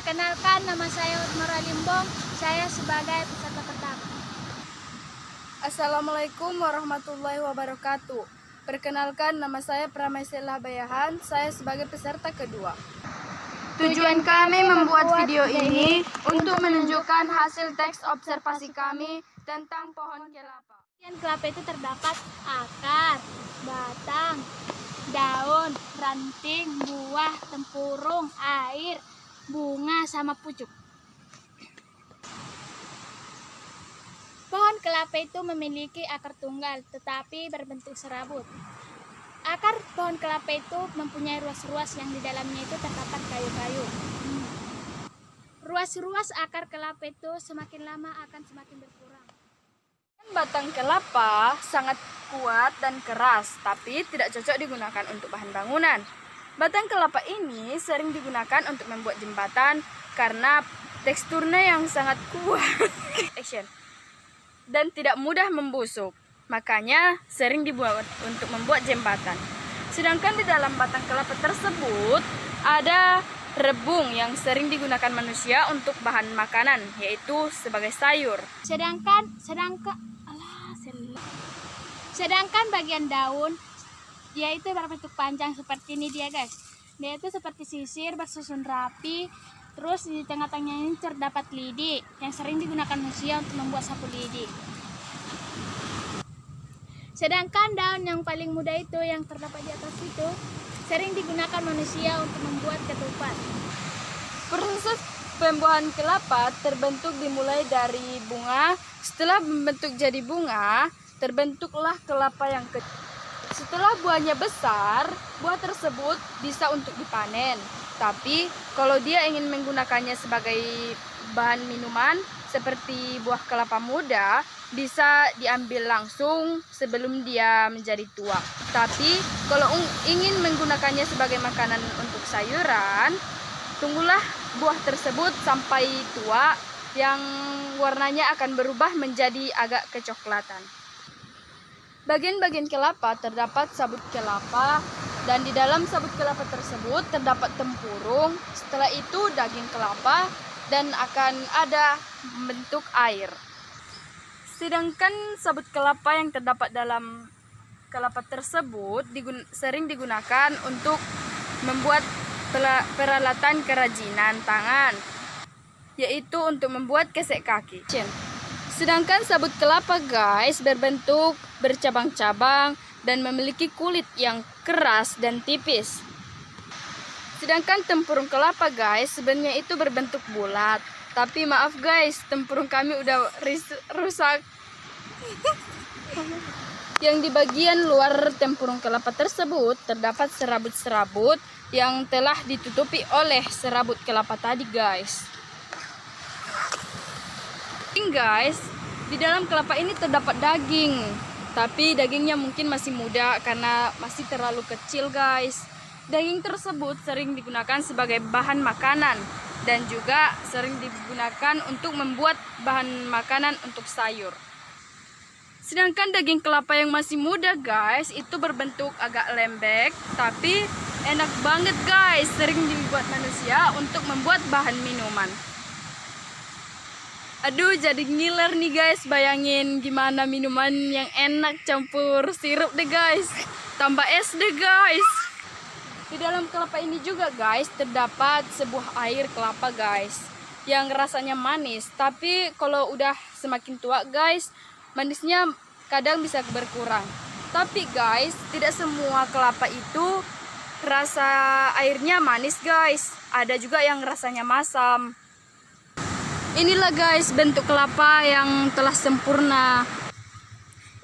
Perkenalkan, nama saya Utmara Limbong. Saya sebagai peserta pertama. Assalamualaikum warahmatullahi wabarakatuh. Perkenalkan, nama saya Pramesela Bayahan. Saya sebagai peserta kedua. Tujuan kami membuat video ini untuk menunjukkan hasil teks observasi kami tentang pohon kelapa. Kelapa itu terdapat akar, batang, daun, ranting, buah, tempurung, air, bunga, sama pucuk. Pohon kelapa itu memiliki akar tunggal tetapi berbentuk serabut. Akar pohon kelapa itu mempunyai ruas-ruas yang di dalamnya itu terdapat kayu-kayu. Ruas-ruas akar kelapa itu semakin lama akan semakin berkurang. Batang kelapa sangat kuat dan keras, tapi tidak cocok digunakan untuk bahan bangunan. Batang kelapa ini sering digunakan untuk membuat jembatan karena teksturnya yang sangat kuat dan tidak mudah membusuk. Makanya sering dibuat untuk membuat jembatan. Sedangkan di dalam batang kelapa tersebut ada rebung yang sering digunakan manusia untuk bahan makanan, yaitu sebagai sayur. Sedangkan bagian daun yaitu berbentuk panjang seperti ini dia guys. Dia itu seperti sisir bersusun rapi. Terus di tengah-tengahnya ini terdapat lidi yang sering digunakan manusia untuk membuat sapu lidi. Sedangkan daun yang paling muda itu yang terdapat di atas itu sering digunakan manusia untuk membuat ketupat. Proses pembuahan kelapa terbentuk dimulai dari bunga. Setelah membentuk jadi bunga, terbentuklah kelapa yang kecil. Setelah buahnya besar, buah tersebut bisa untuk dipanen. Tapi kalau dia ingin menggunakannya sebagai bahan minuman seperti buah kelapa muda, bisa diambil langsung sebelum dia menjadi tua. Tapi kalau ingin menggunakannya sebagai makanan untuk sayuran, tunggulah buah tersebut sampai tua yang warnanya akan berubah menjadi agak kecoklatan. Bagian-bagian kelapa terdapat sabut kelapa, dan di dalam sabut kelapa tersebut terdapat tempurung. Setelah itu daging kelapa dan akan ada bentuk air. Sedangkan sabut kelapa yang terdapat dalam kelapa tersebut sering digunakan untuk membuat peralatan kerajinan tangan, yaitu untuk membuat kesek kaki. Sedangkan sabut kelapa guys berbentuk bercabang-cabang dan memiliki kulit yang keras dan tipis. Sedangkan tempurung kelapa guys sebenarnya itu berbentuk bulat. Tapi maaf guys, tempurung kami udah rusak. Yang di bagian luar tempurung kelapa tersebut terdapat serabut-serabut yang telah ditutupi oleh serabut kelapa tadi guys. Guys, di dalam kelapa ini terdapat daging, tapi dagingnya mungkin masih muda karena masih terlalu kecil guys. Daging tersebut sering digunakan sebagai bahan makanan dan juga sering digunakan untuk membuat bahan makanan untuk sayur. Sedangkan daging kelapa yang masih muda guys itu berbentuk agak lembek, tapi enak banget guys, sering dibuat manusia untuk membuat bahan minuman. Aduh, jadi ngiler nih guys, bayangin gimana minuman yang enak campur sirup deh guys, tambah es deh guys. Di dalam kelapa ini juga guys terdapat sebuah air kelapa guys yang rasanya manis, tapi kalau udah semakin tua guys, manisnya kadang bisa berkurang. Tapi guys, tidak semua kelapa itu rasa airnya manis guys, ada juga yang rasanya masam. Inilah guys bentuk kelapa yang telah sempurna.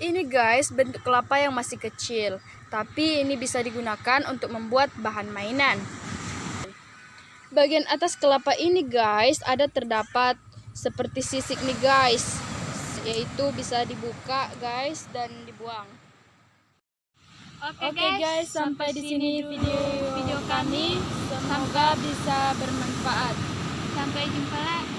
Ini guys bentuk kelapa yang masih kecil, tapi ini bisa digunakan untuk membuat bahan mainan. Bagian atas kelapa ini guys ada terdapat seperti sisik nih guys, yaitu bisa dibuka guys dan dibuang. Oke guys, sampai di sini video kami. Semoga bisa bermanfaat. Sampai jumpa.